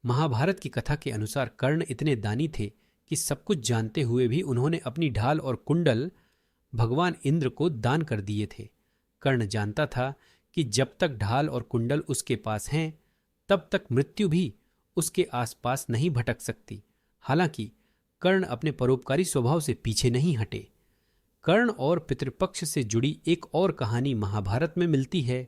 महाभारत की कथा के अनुसार कर्ण इतने दानी थे कि सब कुछ जानते हुए भी उन्होंने अपनी ढाल और कुंडल भगवान इंद्र को दान कर दिए थे। कर्ण जानता था कि जब तक ढाल और कुंडल उसके पास हैं, तब तक मृत्यु भी उसके आसपास नहीं भटक सकती। हालांकि कर्ण अपने परोपकारी स्वभाव से पीछे नहीं हटे। कर्ण और पितृपक्ष से जुड़ी एक और कहानी महाभारत में मिलती है।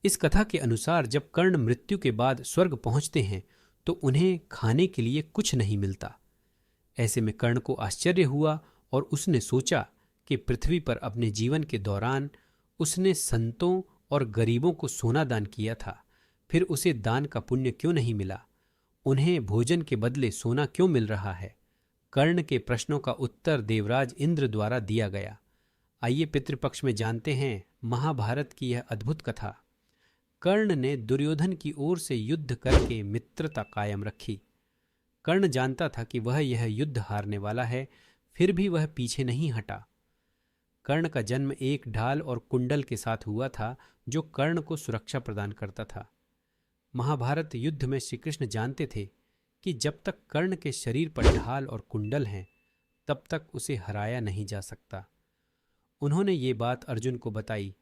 इस कथा के अनुसार जब कर्ण मृत्यु के बाद स्वर्ग पहुंचते हैं तो उन्हें खाने के लिए कुछ नहीं मिलता। ऐसे में कर्ण को आश्चर्य हुआ और उसने सोचा कि पृथ्वी पर अपने जीवन के दौरान उसने संतों और गरीबों को सोना दान किया था, फिर उसे दान का पुण्य क्यों नहीं मिला? उन्हें भोजन के बदले सोना क्यों मिल रहा है? कर्ण के प्रश्नों का उत्तर देवराज इंद्र द्वारा दिया गया। आइए पितृपक्ष में जानते हैं महाभारत की यह अद्भुत कथा। कर्ण ने दुर्योधन की ओर से युद्ध करके मित्रता कायम रखी। कर्ण जानता था कि वह यह युद्ध हारने वाला है, फिर भी वह पीछे नहीं हटा। कर्ण का जन्म एक ढाल और कुंडल के साथ हुआ था जो कर्ण को सुरक्षा प्रदान करता था। महाभारत युद्ध में श्री कृष्ण जानते थे कि जब तक कर्ण के शरीर पर ढाल और कुंडल हैं, तब तक उसे हराया नहीं जा सकता। उन्होंने ये बात अर्जुन को बताई।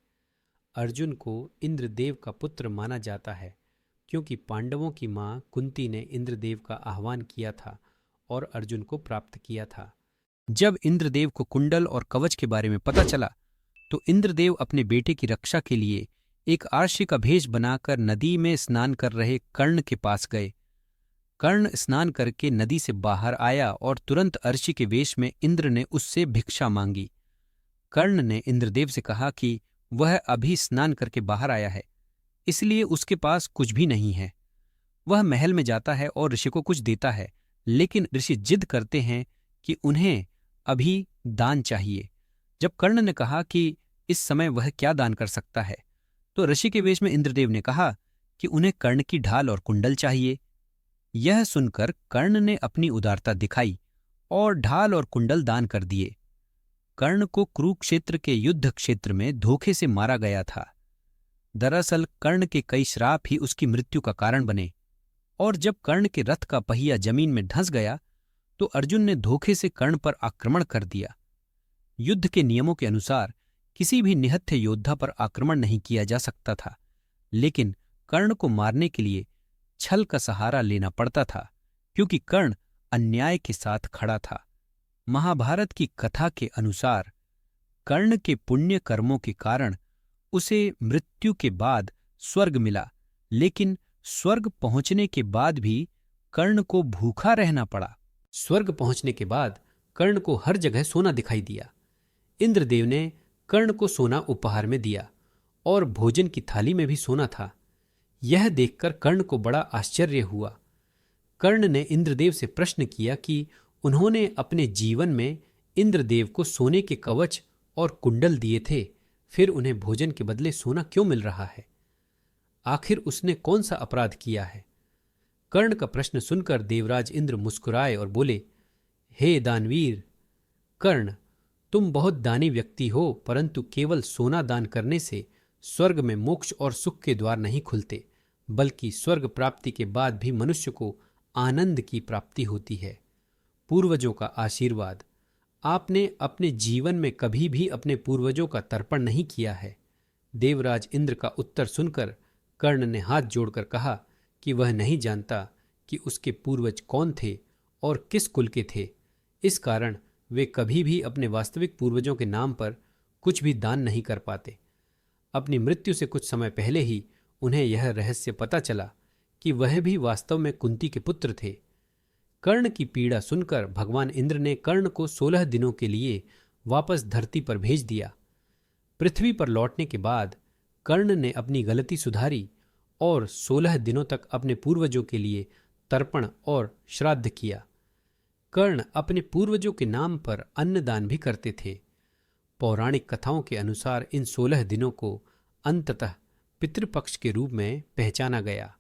अर्जुन को इंद्रदेव का पुत्र माना जाता है क्योंकि पांडवों की मां कुंती ने इंद्रदेव का आह्वान किया था और अर्जुन को प्राप्त किया था। जब इंद्रदेव को कुंडल और कवच के बारे में पता चला तो इंद्रदेव अपने बेटे की रक्षा के लिए एक आर्षी का भेष बनाकर नदी में स्नान कर रहे कर्ण के पास गए। कर्ण स्नान करके नदी से बाहर आया और तुरंत अर्षी के वेश में इंद्र ने उससे भिक्षा मांगी। कर्ण ने इंद्रदेव से कहा कि वह अभी स्नान करके बाहर आया है, इसलिए उसके पास कुछ भी नहीं है। वह महल में जाता है और ऋषि को कुछ देता है, लेकिन ऋषि जिद करते हैं कि उन्हें अभी दान चाहिए। जब कर्ण ने कहा कि इस समय वह क्या दान कर सकता है, तो ऋषि के वेश में इंद्रदेव ने कहा कि उन्हें कर्ण की ढाल और कुंडल चाहिए। यह सुनकर कर्ण ने अपनी उदारता दिखाई और ढाल और कुंडल दान कर दिए। कर्ण को कुरुक्षेत्र के युद्ध क्षेत्र में धोखे से मारा गया था। दरअसल कर्ण के कई श्राप ही उसकी मृत्यु का कारण बने, और जब कर्ण के रथ का पहिया जमीन में धंस गया तो अर्जुन ने धोखे से कर्ण पर आक्रमण कर दिया। युद्ध के नियमों के अनुसार किसी भी निहत्थे योद्धा पर आक्रमण नहीं किया जा सकता था, लेकिन कर्ण को मारने के लिए छल का सहारा लेना पड़ता था क्योंकि कर्ण अन्याय के साथ खड़ा था। महाभारत की कथा के अनुसार कर्ण के पुण्य कर्मों के कारण उसे मृत्यु के बाद स्वर्ग मिला, लेकिन स्वर्ग पहुंचने के बाद भी कर्ण को भूखा रहना पड़ा। स्वर्ग पहुंचने के बाद कर्ण को हर जगह सोना दिखाई दिया। इंद्रदेव ने कर्ण को सोना उपहार में दिया और भोजन की थाली में भी सोना था। यह देखकर कर्ण को बड़ा आश्चर्य हुआ। कर्ण ने इंद्रदेव से प्रश्न किया कि उन्होंने अपने जीवन में इंद्रदेव को सोने के कवच और कुंडल दिए थे, फिर उन्हें भोजन के बदले सोना क्यों मिल रहा है? आखिर उसने कौन सा अपराध किया है? कर्ण का प्रश्न सुनकर देवराज इंद्र मुस्कुराए और बोले, हे दानवीर कर्ण, तुम बहुत दानी व्यक्ति हो, परंतु केवल सोना दान करने से स्वर्ग में मोक्ष और सुख के द्वार नहीं खुलते, बल्कि स्वर्ग प्राप्ति के बाद भी मनुष्य को आनंद की प्राप्ति होती है। पूर्वजों का आशीर्वाद। आपने अपने जीवन में कभी भी अपने पूर्वजों का तर्पण नहीं किया है। देवराज इंद्र का उत्तर सुनकर कर्ण ने हाथ जोड़कर कहा कि वह नहीं जानता कि उसके पूर्वज कौन थे और किस कुल के थे। इस कारण वे कभी भी अपने वास्तविक पूर्वजों के नाम पर कुछ भी दान नहीं कर पाते। अपनी मृत्यु से कुछ समय पहले ही उन्हें यह रहस्य पता चला कि वह भी वास्तव में कुंती के पुत्र थे। कर्ण की पीड़ा सुनकर भगवान इंद्र ने कर्ण को 16 दिनों के लिए वापस धरती पर भेज दिया। पृथ्वी पर लौटने के बाद कर्ण ने अपनी गलती सुधारी और 16 दिनों तक अपने पूर्वजों के लिए तर्पण और श्राद्ध किया। कर्ण अपने पूर्वजों के नाम पर अन्नदान भी करते थे। पौराणिक कथाओं के अनुसार इन 16 दिनों को अंततः पितृपक्ष के रूप में पहचाना गया।